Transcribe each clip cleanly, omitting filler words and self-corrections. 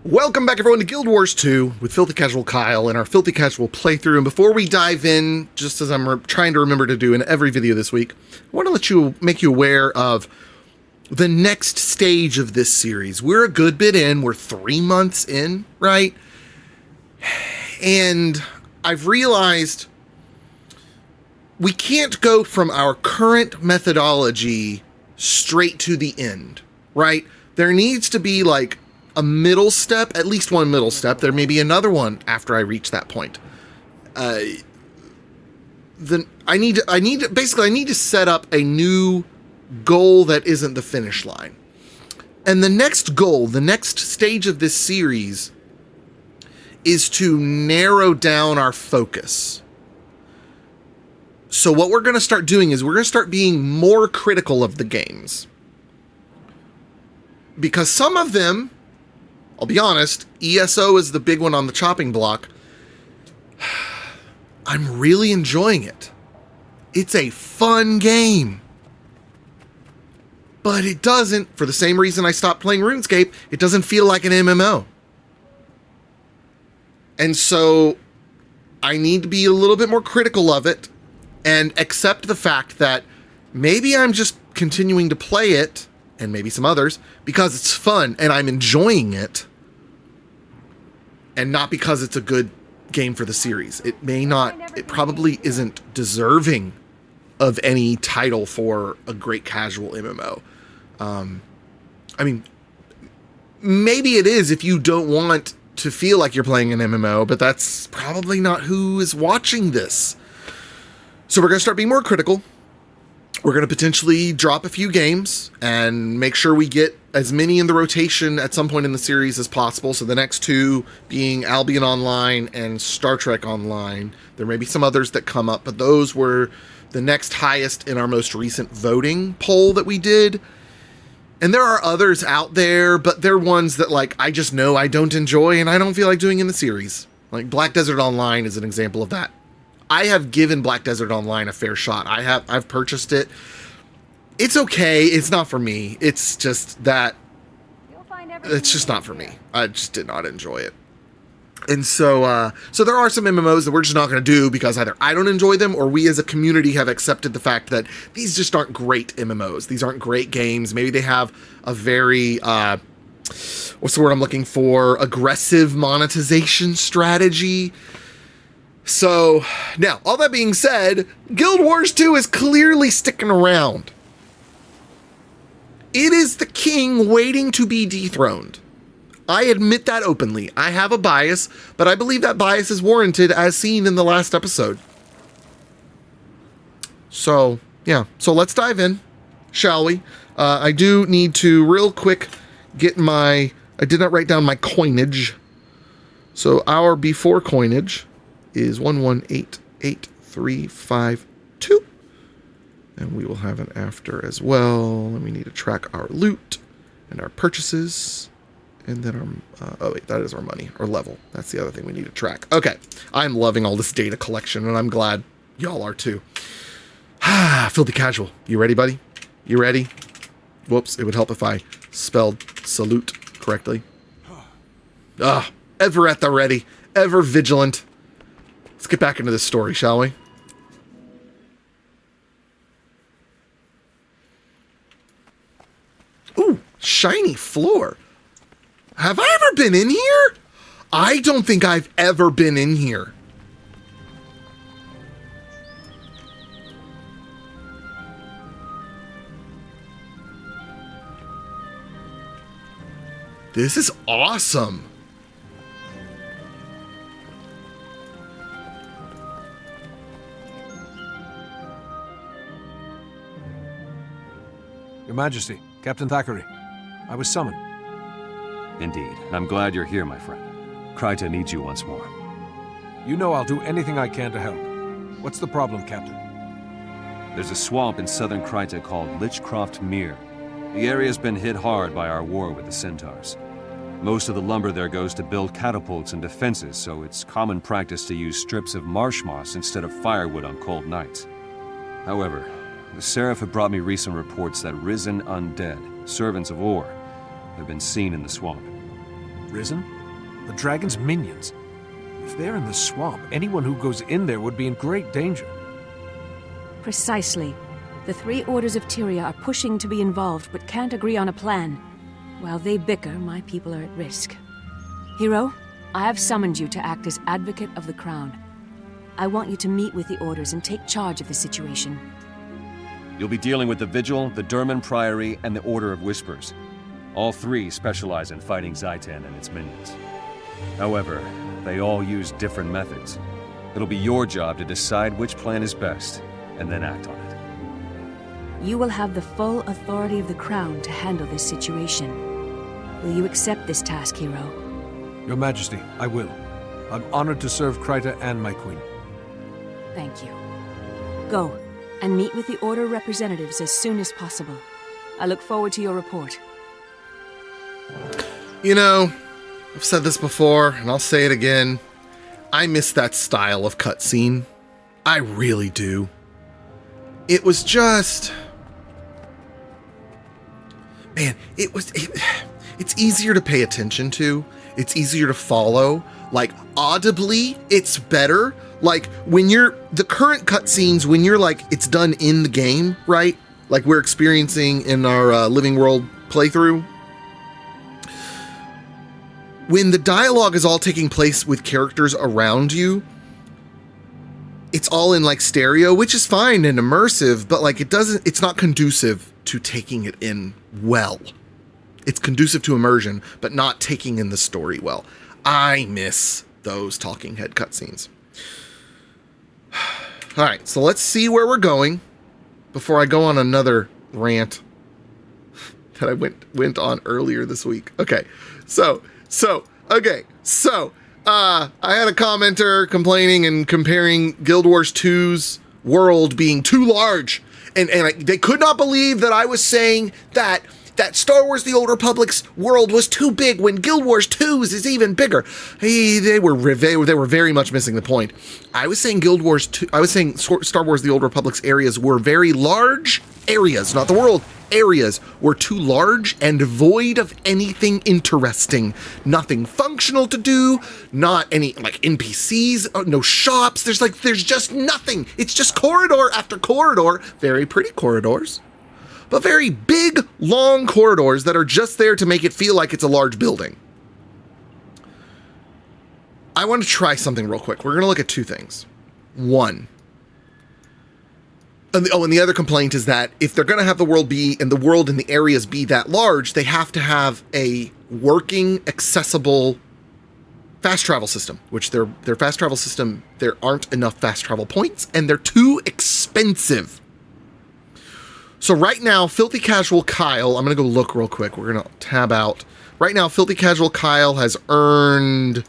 Welcome back everyone to Guild Wars 2 with Filthy Casual Kyle and our Filthy Casual playthrough. And before we dive in, just as I'm trying to remember to do in every video this week, I want to make you aware of the next stage of this series. We're a good bit in, we're 3 months in, right? And I've realized we can't go from our current methodology straight to the end, right? There needs to be like a middle step, at least one middle step. There may be another one after I reach that point. Then I need to set up a new goal that isn't the finish line. And the next goal, the next stage of this series is to narrow down our focus. So what we're going to start doing is we're going to start being more critical of the games. Because some of them, I'll be honest, ESO is the big one on the chopping block. I'm really enjoying it. It's a fun game. But it doesn't, for the same reason I stopped playing Runescape, it doesn't feel like an MMO. And so I need to be a little bit more critical of it and accept the fact that maybe I'm just continuing to play it, and maybe some others, because it's fun and I'm enjoying it, and not because it's a good game for the series. It probably isn't deserving of any title for a great casual MMO. I mean, maybe it is if you don't want to feel like you're playing an MMO, but that's probably not who is watching this. So we're going to start being more critical. We're going to potentially drop a few games and make sure we get as many in the rotation at some point in the series as possible. So the next two being Albion Online and Star Trek Online. There may be some others that come up, but those were the next highest in our most recent voting poll that we did. And there are others out there, but they're ones that like I just know I don't enjoy and I don't feel like doing in the series. Like Black Desert Online is an example of that. I have given Black Desert Online a fair shot. I've purchased it. It's okay. It's not for me. It's just that it's just not for me. I just did not enjoy it. And so there are some MMOs that we're just not going to do because either I don't enjoy them or we as a community have accepted the fact that these just aren't great MMOs. These aren't great games. Maybe they have a very, what's the word I'm looking for? Aggressive monetization strategy. So, now, all that being said, Guild Wars 2 is clearly sticking around. It is the king waiting to be dethroned. I admit that openly. I have a bias, but I believe that bias is warranted as seen in the last episode. So, yeah. So let's dive in, shall we? I do need to real quick get I did not write down my coinage. So our before coinage is 11885352, and we will have an after as well. And we need to track our loot and our purchases, and then our that is our money, our level. That's the other thing we need to track. Okay, I'm loving all this data collection, and I'm glad y'all are too. Filthy Casual, you ready, buddy? You ready? Whoops, it would help if I spelled salute correctly. Ever at the ready, ever vigilant. Let's get back into this story, shall we? Ooh, shiny floor. Have I ever been in here? I don't think I've ever been in here. This is awesome. Your Majesty, Captain Thackeray, I was summoned. Indeed. I'm glad you're here, my friend. Kryta needs you once more. You know I'll do anything I can to help. What's the problem, Captain? There's a swamp in southern Kryta called Lichcroft Mere. The area's been hit hard by our war with the Centaurs. Most of the lumber there goes to build catapults and defenses, so it's common practice to use strips of marsh moss instead of firewood on cold nights. However, the Seraph have brought me recent reports that risen undead, servants of Or, have been seen in the swamp. risen? The dragon's minions. If they're in the swamp, anyone who goes in there would be in great danger. Precisely. The three orders of Tyria are pushing to be involved, but can't agree on a plan. While they bicker, my people are at risk. Hero, I have summoned you to act as advocate of the crown. I want you to meet with the orders and take charge of the situation. You'll be dealing with the Vigil, the Durman Priory, and the Order of Whispers. All three specialize in fighting Zaitan and its minions. However, they all use different methods. It'll be your job to decide which plan is best, and then act on it. You will have the full authority of the crown to handle this situation. Will you accept this task, Hero? Your Majesty, I will. I'm honored to serve Kryta and my queen. Thank you. Go, and meet with the Order representatives as soon as possible. I look forward to your report. You know, I've said this before, and I'll say it again. I miss that style of cutscene. I really do. It was just... Man, it's easier to pay attention to. It's easier to follow. Like, audibly, it's better. Like, when you're... The current cutscenes, when you're like, it's done in the game, right? Like we're experiencing in our Living World playthrough. When the dialogue is all taking place with characters around you, it's all in like stereo, which is fine and immersive, but like it's not conducive to taking it in well. It's conducive to immersion, but not taking in the story well. I miss those talking head cutscenes. All right, so let's see where we're going before I go on another rant that I went on earlier this week. Okay, so I had a commenter complaining and comparing Guild Wars 2's world being too large, and they could not believe that I was saying that Star Wars: The Old Republic's world was too big when Guild Wars 2's is even bigger. They were very much missing the point. I was saying Star Wars: The Old Republic's areas were very large areas, not the world. Areas were too large and void of anything interesting. Nothing functional to do, not any like NPCs, no shops. There's just nothing. It's just corridor after corridor, very pretty corridors, but very big, long corridors that are just there to make it feel like it's a large building. I want to try something real quick. We're going to look at two things. One, and the other complaint is that if they're going to have the world and the areas be that large, they have to have a working, accessible fast travel system, which their fast travel system, there aren't enough fast travel points, and they're too expensive. So right now, Filthy Casual Kyle, I'm going to go look real quick. We're going to tab out. Right now, Filthy Casual Kyle has earned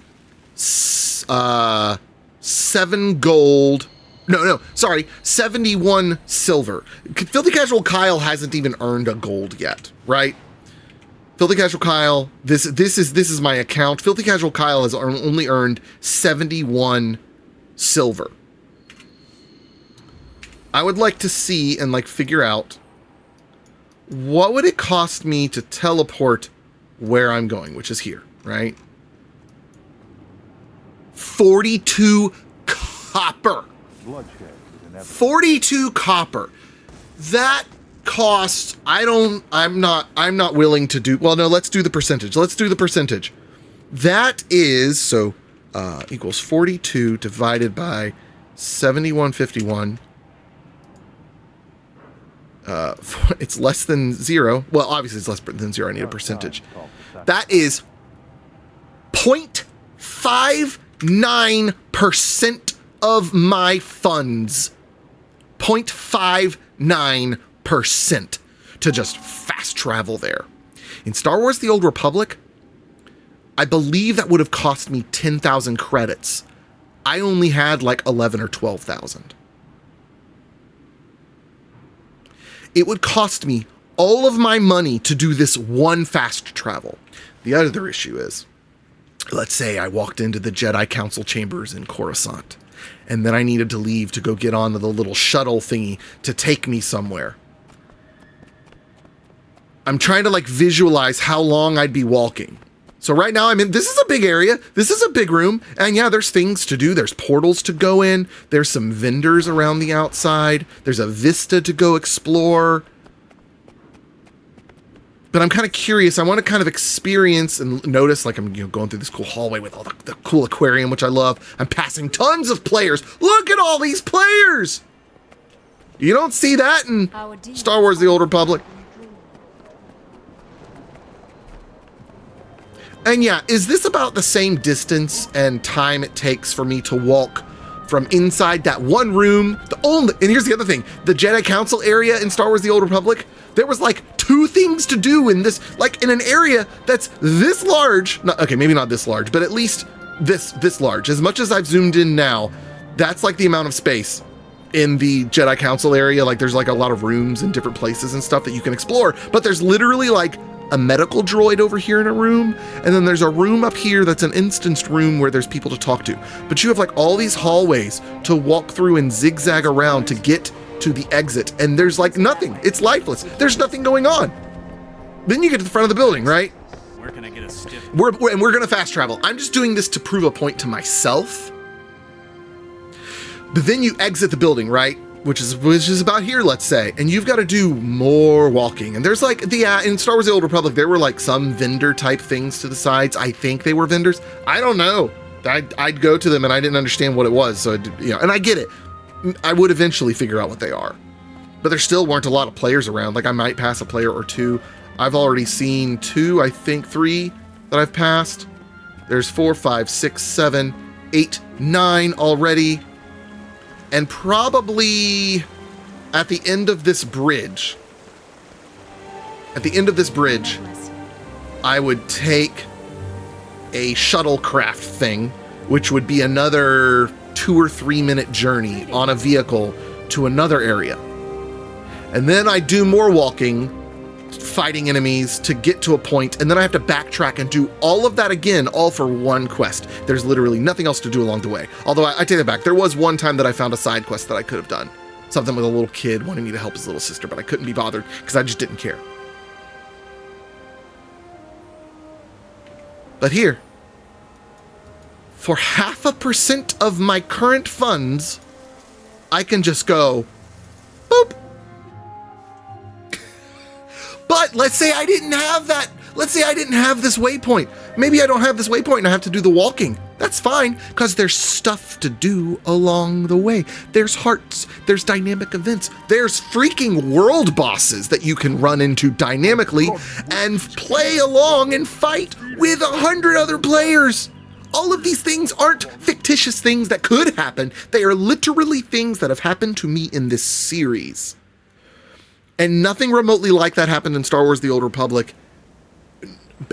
7 gold. No, sorry, 71 silver. Filthy Casual Kyle hasn't even earned a gold yet, right? Filthy Casual Kyle, this is my account. Filthy Casual Kyle has only earned 71 silver. I would like to see and like figure out what would it cost me to teleport where I'm going, which is here, right? 42 copper. 42 copper. That costs, I'm not willing to do, well, no, let's do the percentage. That is, so, equals 42 divided by 7151. It's less than 0. Well, obviously it's less than 0. I need a percentage. That is 0.59% of my funds. 0.59% to just fast travel there. In Star Wars: The Old Republic, I believe that would have cost me 10,000 credits. I only had like 11 or 12,000. It would cost me all of my money to do this one fast travel. The other issue is, let's say I walked into the Jedi Council chambers in Coruscant, and then I needed to leave to go get on the little shuttle thingy to take me somewhere. I'm trying to like visualize how long I'd be walking. So right now I'm in, this is a big area. This is a big room. And yeah, there's things to do. There's portals to go in. There's some vendors around the outside. There's a vista to go explore. But I'm kind of curious. I want to kind of experience and notice, like I'm going through this cool hallway with all the cool aquarium, which I love. I'm passing tons of players. Look at all these players. You don't see that in Star Wars: The Old Republic. And yeah, is this about the same distance and time it takes for me to walk from inside that one room? And here's the other thing, the Jedi Council area in Star Wars: The Old Republic, there was like 2 things to do in this, like in an area that's this large. Okay, maybe not this large, but at least this large. As much as I've zoomed in now, that's like the amount of space in the Jedi Council area. Like there's like a lot of rooms and different places and stuff that you can explore, but there's literally like a medical droid over here in a room, and then there's a room up here that's an instanced room where there's people to talk to. But you have like all these hallways to walk through and zigzag around to get to the exit, and there's like nothing. It's lifeless. There's nothing going on. Then you get to the front of the building, right? Where can I get a stiff? We're gonna fast travel. I'm just doing this to prove a point to myself. But then you exit the building, right? Which is about here, let's say, and you've got to do more walking. And there's like in Star Wars: The Old Republic, there were like some vendor type things to the sides. I think they were vendors. I don't know. I'd go to them and I didn't understand what it was. So and I get it. I would eventually figure out what they are, but there still weren't a lot of players around. Like I might pass a player or 2. I've already seen 2, I think 3 that I've passed. There's 4, 5, 6, 7, 8, 9 already. And probably at the end of this bridge, I would take a shuttlecraft thing, which would be another 2 or 3 minute journey on a vehicle to another area. And then I do more walking, fighting enemies to get to a point, and then I have to backtrack and do all of that again, all for one quest. There's literally nothing else to do along the way. Although I take that back. There was one time that I found a side quest that I could have done. Something with a little kid wanting me to help his little sister, but I couldn't be bothered because I just didn't care. But here, for 0.5% of my current funds, I can just go, boop. But let's say I didn't have that. Let's say I didn't have this waypoint. Maybe I don't have this waypoint and I have to do the walking. That's fine, because there's stuff to do along the way. There's hearts, there's dynamic events, there's freaking world bosses that you can run into dynamically and play along and fight with 100 other players. All of these things aren't fictitious things that could happen. They are literally things that have happened to me in this series. And nothing remotely like that happened in Star Wars: The Old Republic,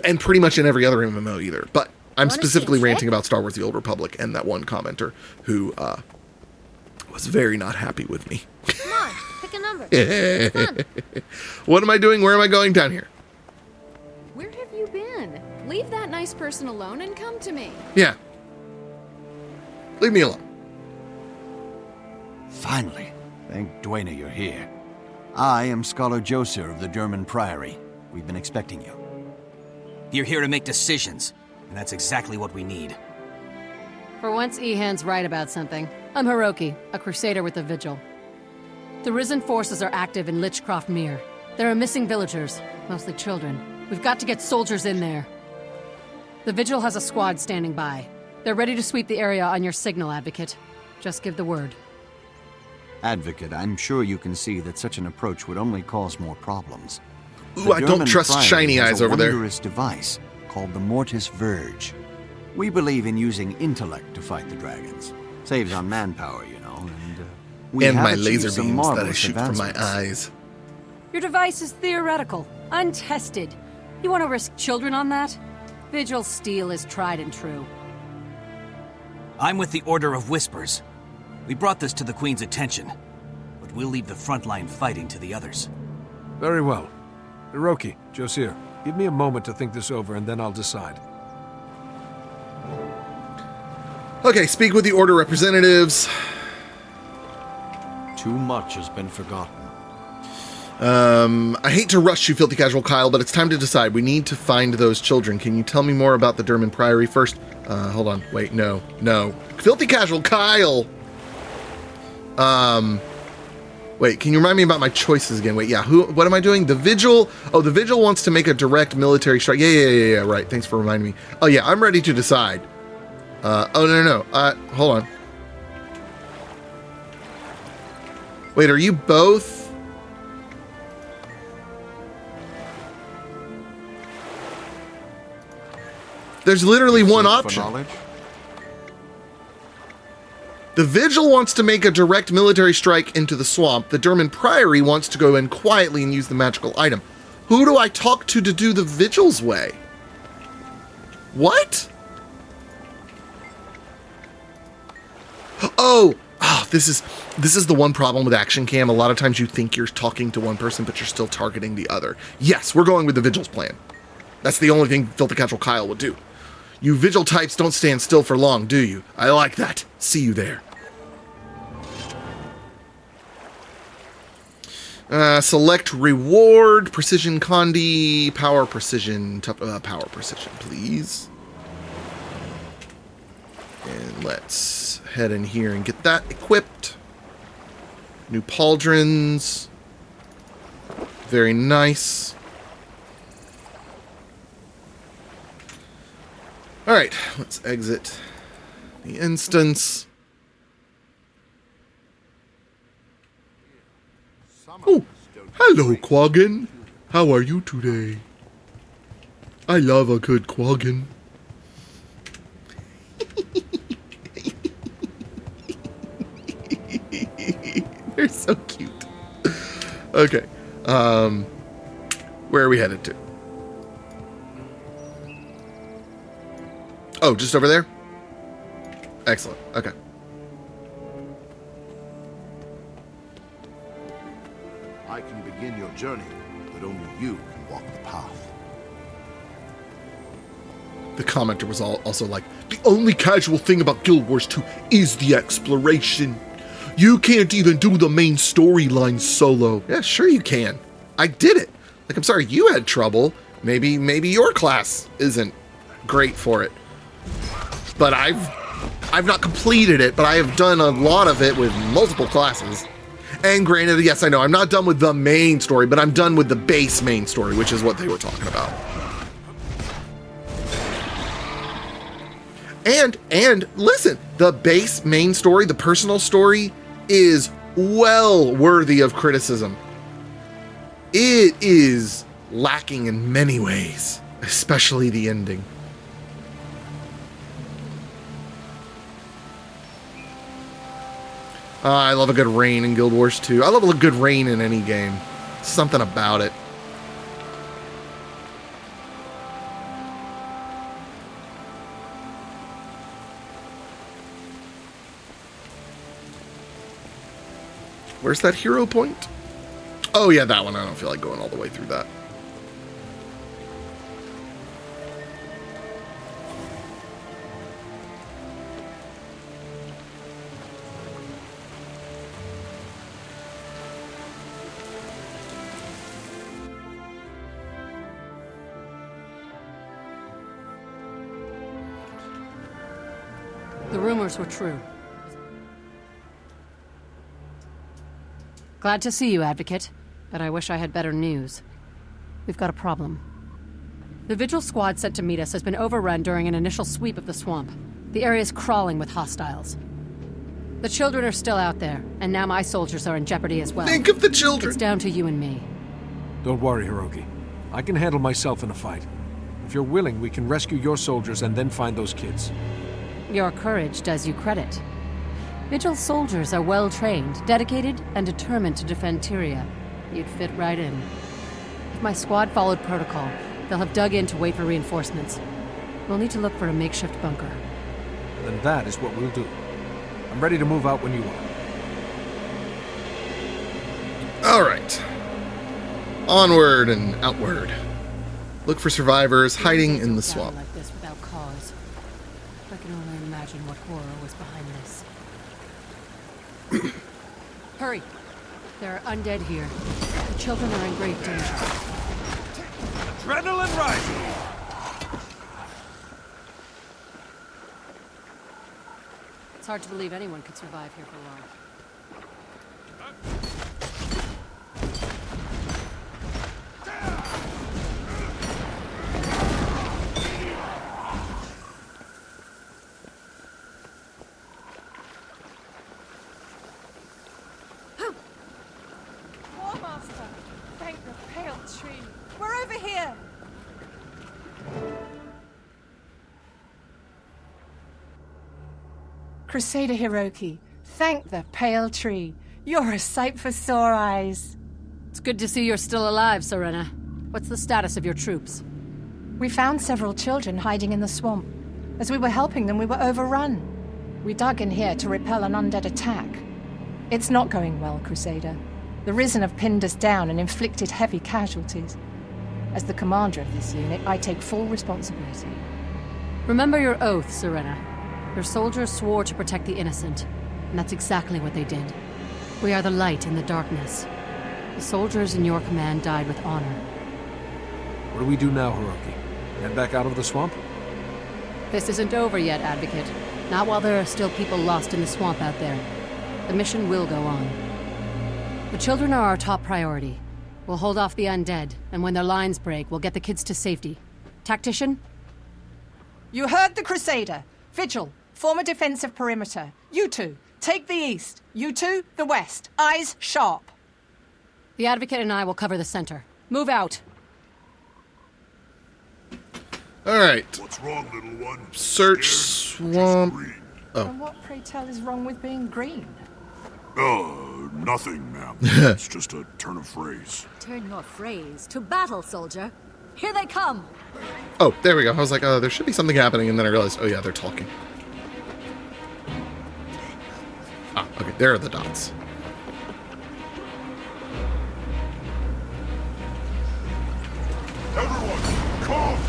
and pretty much in every other MMO either. But I'm specifically ranting about Star Wars: The Old Republic and that one commenter who was very not happy with me. Come on, pick a number. Come on. What am I doing? Where am I going down here? Where have you been? Leave that nice person alone and come to me. Yeah. Leave me alone. Finally. Thank Dwayne you're here. I am Scholar Joser of the German Priory. We've been expecting you. You're here to make decisions, and that's exactly what we need. For once, Ehan's right about something. I'm Hiroki, a crusader with the Vigil. The Risen forces are active in Lichcroft Mere. There are missing villagers, mostly children. We've got to get soldiers in there. The Vigil has a squad standing by. They're ready to sweep the area on your signal, Advocate. Just give the word. Advocate, I'm sure you can see that such an approach would only cause more problems. Ooh, I don't trust Priory shiny has eyes a over there. wondrous device called the Mortis Verge. We believe in using intellect to fight the dragons. Saves on manpower, you know, and we And have my achieved laser some beams that I marvelous shoot from my advancements. eyes. Your device is theoretical, untested. You want to risk children on that? Vigil steel is tried and true. I'm with the Order of Whispers. We brought this to the Queen's attention, but we'll leave the frontline fighting to the others. Very well. Hiroki, Josir, give me a moment to think this over, and then I'll decide. Okay, speak with the Order representatives. Too much has been forgotten. I hate to rush you, Filthy Casual Kyle, but it's time to decide. We need to find those children. Can you tell me more about the Derman Priory first? Hold on. Wait, no. Filthy Casual Kyle! Wait, can you remind me about my choices again? Wait, yeah, what am I doing? The Vigil? Oh, the Vigil wants to make a direct military strike. Yeah, right. Thanks for reminding me. Oh, yeah, I'm ready to decide. No. Hold on. Wait, are you both? There's literally one option. The Vigil wants to make a direct military strike into the swamp. The Derman Priory wants to go in quietly and use the magical item. Who do I talk to do the Vigil's way? What? Oh, this is the one problem with Action Cam. A lot of times you think you're talking to one person, but you're still targeting the other. Yes, we're going with the Vigil's plan. That's the only thing Filthy Casual Kyle would do. You Vigil types don't stand still for long, do you? I like that. See you there. Select reward, precision condi, power precision, power precision, please. And let's head in here and get that equipped. New pauldrons. Very nice. Alright, let's exit the instance. Oh, hello, Quaggin. How are you today? I love a good Quaggin. They're so cute. Okay. Where are we headed to? Oh, just over there? Excellent. Okay. I can begin your journey, but only you can walk the path. The commenter was also like, the only casual thing about Guild Wars 2 is the exploration. You can't even do the main storyline solo. Yeah, sure you can. I did it. Like, I'm sorry you had trouble. Maybe your class isn't great for it. But I've not completed it, but I have done a lot of it with multiple classes. And granted, yes, I know, I'm not done with the main story, but I'm done with the base main story, which is what they were talking about. And listen, the base main story, the personal story, is well worthy of criticism. It is lacking in many ways, especially the ending. I love a good rain in Guild Wars 2. I love a good rain in any game. Something about it. Where's that hero point? Oh yeah, that one. I don't feel like going all the way through that. The rumors were true. Glad to see you, Advocate, but I wish I had better news. We've got a problem. The Vigil squad sent to meet us has been overrun during an initial sweep of the swamp. The area is crawling with hostiles. The children are still out there, and now my soldiers are in jeopardy as well. Think of the children! It's down to you and me. Don't worry, Hiroki. I can handle myself in a fight. If you're willing, we can rescue your soldiers and then find those kids. Your courage does you credit. Vigil soldiers are well-trained, dedicated, and determined to defend Tyria. You'd fit right in. If my squad followed protocol, they'll have dug in to wait for reinforcements. We'll need to look for a makeshift bunker. Then that is what we'll do. I'm ready to move out when you are. All right. Onward and outward. Look for survivors hiding in the swamp. Like this without cause. I can only imagine what horror was behind this. Hurry! There are undead here. The children are in grave danger. Adrenaline rising! It's hard to believe anyone could survive here for long. Thank the pale tree. We're over here. Crusader Hiroki, thank the pale tree. You're a sight for sore eyes. It's good to see you're still alive, Serena. What's the status of your troops? We found several children hiding in the swamp. As we were helping them, we were overrun. We dug in here to repel an undead attack. It's not going well, Crusader. The Risen have pinned us down and inflicted heavy casualties. As the commander of this unit, I take full responsibility. Remember your oath, Serena. Your soldiers swore to protect the innocent, and that's exactly what they did. We are the light in the darkness. The soldiers in your command died with honor. What do we do now, Hiroki? Head back out of the swamp? This isn't over yet, Advocate. Not while there are still people lost in the swamp out there. The mission will go on. The children are our top priority. We'll hold off the undead, and when their lines break, we'll get the kids to safety. Tactician? You heard the Crusader. Vigil, form a defensive perimeter. You two, take the east. You two, the west. Eyes sharp. The Advocate and I will cover the center. Move out. All right. What's wrong, little one? Search swamp. Oh. And what, pray tell, is wrong with being green? Nothing, ma'am. It's just a turn of phrase. Turn your phrase to battle, soldier. Here they come. Oh, there we go. I was like, oh, there should be something happening, and then I realized, oh yeah, they're talking. Ah, okay, there are the dots. Everyone, come!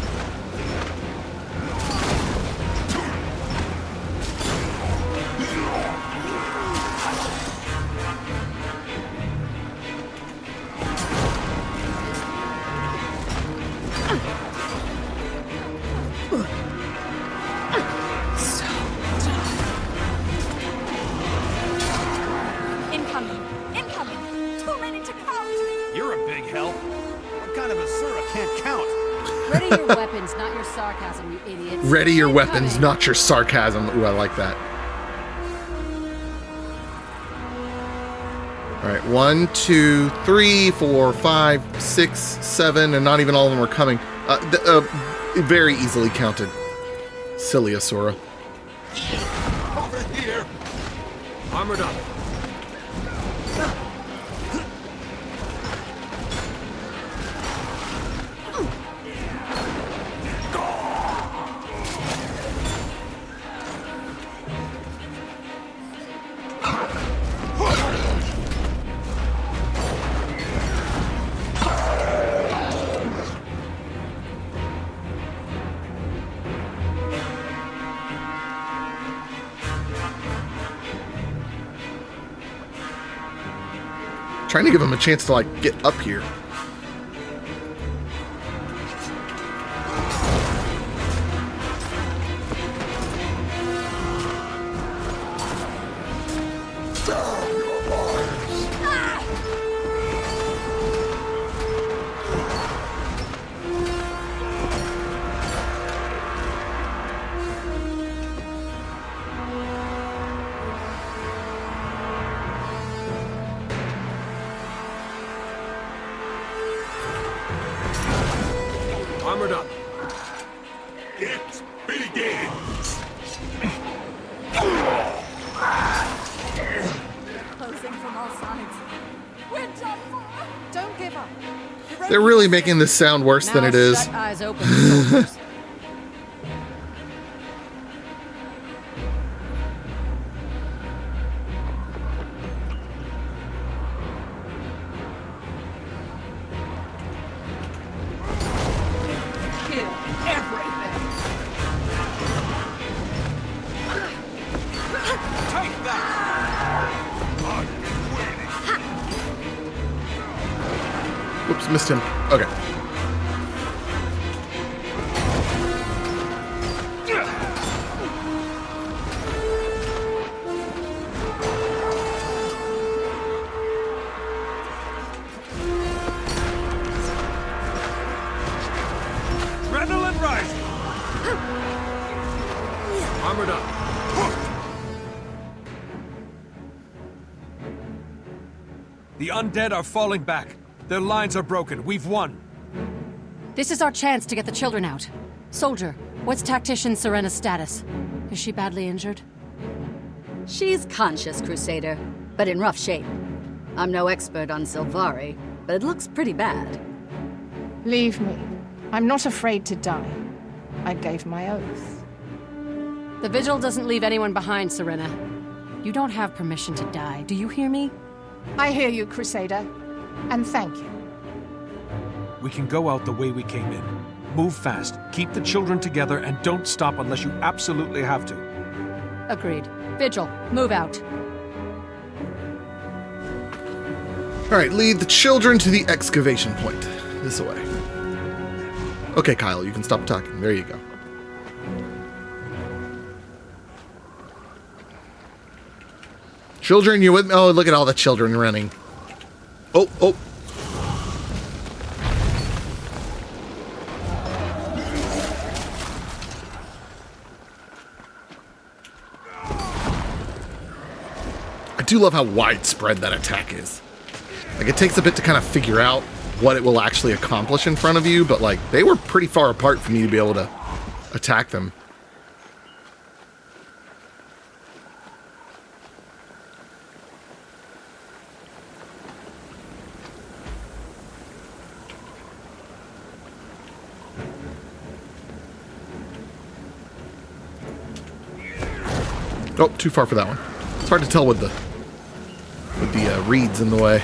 Incoming! Too many to count! You're a big help. What kind of a Sura can't count? Ready your weapons, not your sarcasm, you idiots. Ready your Incoming. weapons, not your sarcasm. Ooh, I like that. All right, 1, 2, 3, 4, 5, 6, 7, and not even all of them are coming. Very easily counted. Silly Asura. Over here! Armored up. Trying to give him a chance to, like, get up here. Armored up. It begins! Closing from all sides. We're done for! Don't give up. They're really making this sound worse than Now it is. shut eyes open, soldiers. Kill everything. Take that! I've been waiting. Oops, missed him. Okay. Adrenaline rising! Armored up. The undead are falling back. Their lines are broken. We've won. This is our chance to get the children out. Soldier, what's Tactician Serena's status? Is she badly injured? She's conscious, Crusader, but in rough shape. I'm no expert on Sylvari, but it looks pretty bad. Leave me. I'm not afraid to die. I gave my oath. The Vigil doesn't leave anyone behind, Serena. You don't have permission to die. Do you hear me? I hear you, Crusader. And thank you. We can go out the way we came in. Move fast, keep the children together, and don't stop unless you absolutely have to. Agreed. Vigil, move out. Alright, lead the children to the excavation point. This way. Okay, Kyle, you can stop talking. There you go. Children, you with me? Oh, look at all the children running. Oh, oh. I do love how widespread that attack is. Like, it takes a bit to kind of figure out what it will actually accomplish in front of you, but, like, they were pretty far apart for me to be able to attack them. Oh, too far for that one. It's hard to tell with the reeds in the way.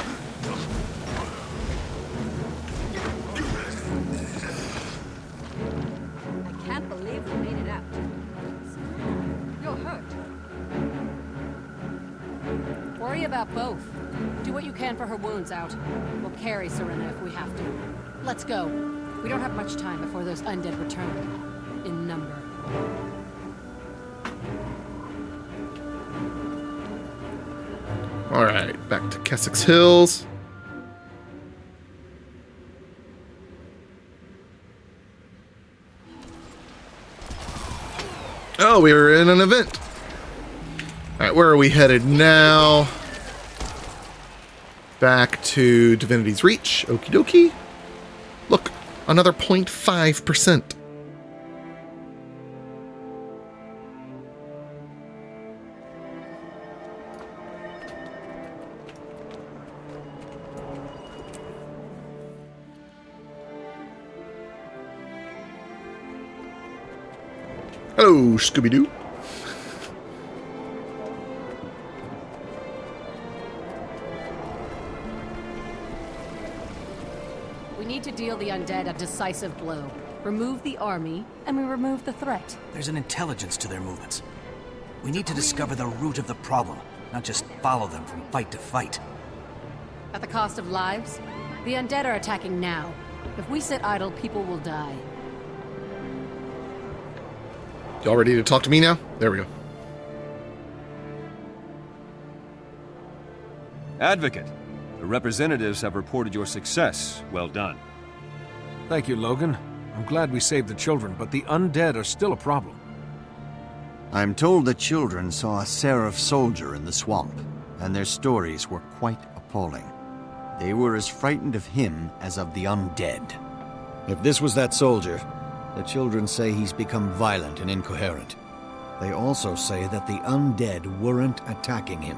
I can't believe we made it out. You're hurt. Worry about both. Do what you can for her wounds out. We'll carry Serena if we have to. Let's go. We don't have much time before those undead return. In number. Alright, back to Kessex Hills. Oh, we were in an event. Alright, where are we headed now? Back to Divinity's Reach. Okie dokie. Look, another 0.5%. Hello, Scooby-Doo. We need to deal the undead a decisive blow. Remove the army, and we remove the threat. There's an intelligence to their movements. We need to discover the root of the problem, not just follow them from fight to fight. At the cost of lives? The undead are attacking now. If we sit idle, people will die. Y'all ready to talk to me now? There we go. Advocate, the representatives have reported your success. Well done. Thank you, Logan. I'm glad we saved the children, but the undead are still a problem. I'm told the children saw a Seraph soldier in the swamp, and their stories were quite appalling. They were as frightened of him as of the undead. If this was that soldier, the children say he's become violent and incoherent. They also say that the undead weren't attacking him.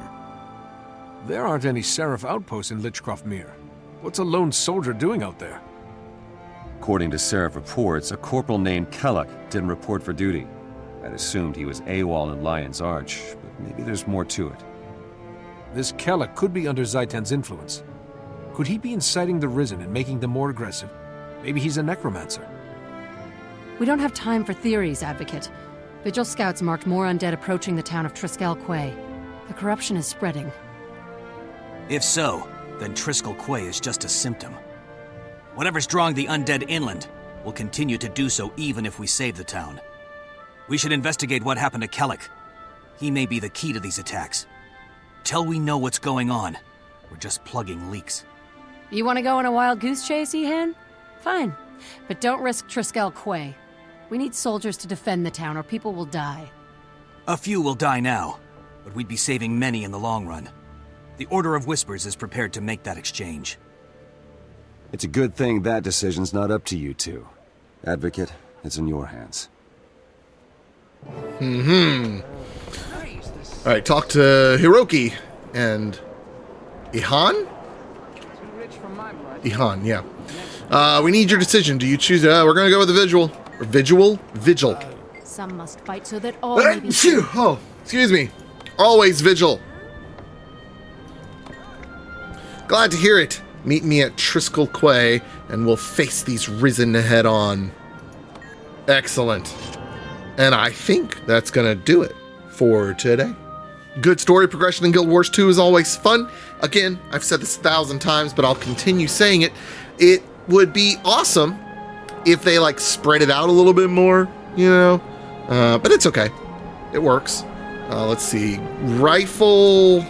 There aren't any Seraph outposts in Lichcroft Mere. What's a lone soldier doing out there? According to Seraph reports, a corporal named Kellock didn't report for duty. I'd assumed he was AWOL in Lion's Arch, but maybe there's more to it. This Kellock could be under Zaitan's influence. Could he be inciting the Risen and making them more aggressive? Maybe he's a necromancer. We don't have time for theories, Advocate. Vigil scouts marked more undead approaching the town of Triskel Quay. The corruption is spreading. If so, then Triskel Quay is just a symptom. Whatever's drawing the undead inland will continue to do so even if we save the town. We should investigate what happened to Kellic. He may be the key to these attacks. Till we know what's going on, we're just plugging leaks. You want to go on a wild goose chase, Ehan? Fine. But don't risk Triskel Quay. We need soldiers to defend the town or people will die. A few will die now, but we'd be saving many in the long run. The Order of Whispers is prepared to make that exchange. It's a good thing that decision's not up to you two. Advocate, it's in your hands. Alright, talk to Hiroki and Ihan? Ihan, yeah. We need your decision. Do you choose? We're gonna go with the Vigil. Or Vigil? Some must fight so that all may be... Oh, excuse me. Always Vigil. Glad to hear it. Meet me at Triskel Quay, and we'll face these risen head on. Excellent. And I think that's gonna do it for today. Good story progression in Guild Wars 2 is always fun. Again, I've said this 1,000 times, but I'll continue saying it. It would be awesome if they like spread it out a little bit more, you know, but it's okay. It works. Let's see. Rifle.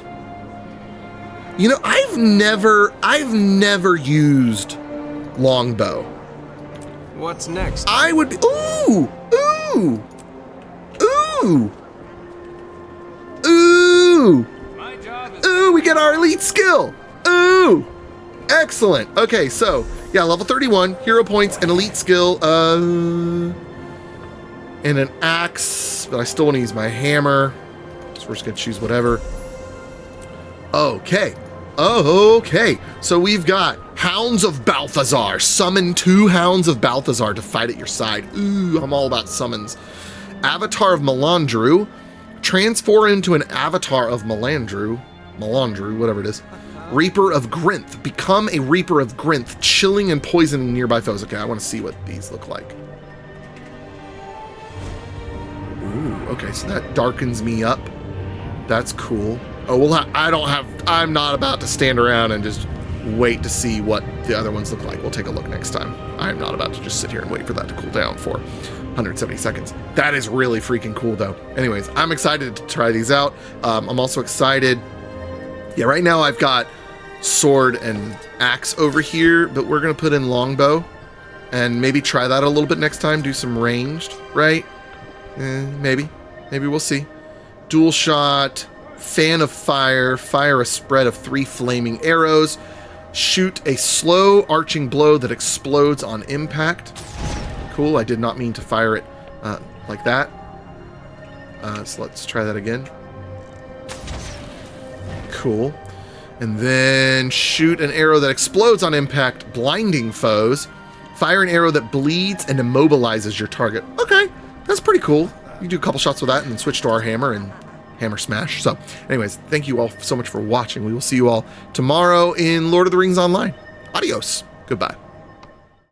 You know, I've never used longbow. What's next? I would be, ooh, we get our elite skill. Ooh, excellent. Okay, so yeah, level 31, hero points, and elite skill, and an axe, but I still want to use my hammer, so we're just gonna choose whatever. Okay. So we've got Hounds of Balthazar. Summon 2 Hounds of Balthazar to fight at your side. Ooh, I'm all about summons. Avatar of Melandru. Transform into an Avatar of Melandru, whatever it is. Reaper of Grinth. Become a Reaper of Grinth, chilling and poisoning nearby foes. Okay, I want to see what these look like. Ooh, okay, so that darkens me up. That's cool. Oh, well, I'm not about to stand around and just wait to see what the other ones look like. We'll take a look next time. I'm not about to just sit here and wait for that to cool down for 170 seconds. That is really freaking cool, though. Anyways, I'm excited to try these out. I'm also excited. Yeah, right now I've got sword and axe over here, but we're going to put in longbow and maybe try that a little bit next time. Do some ranged, right? Maybe we'll see. Dual shot. Fan of fire, fire a spread of 3 flaming arrows, shoot a slow arching blow that explodes on impact. Cool, I did not mean to fire it like that. So let's try that again. Cool. And then shoot an arrow that explodes on impact, blinding foes. Fire an arrow that bleeds and immobilizes your target. Okay, that's pretty cool. You do a couple shots with that and then switch to our hammer and hammer smash. So anyways, thank you all so much for watching. We will see you all tomorrow in Lord of the Rings Online. Adios. Goodbye.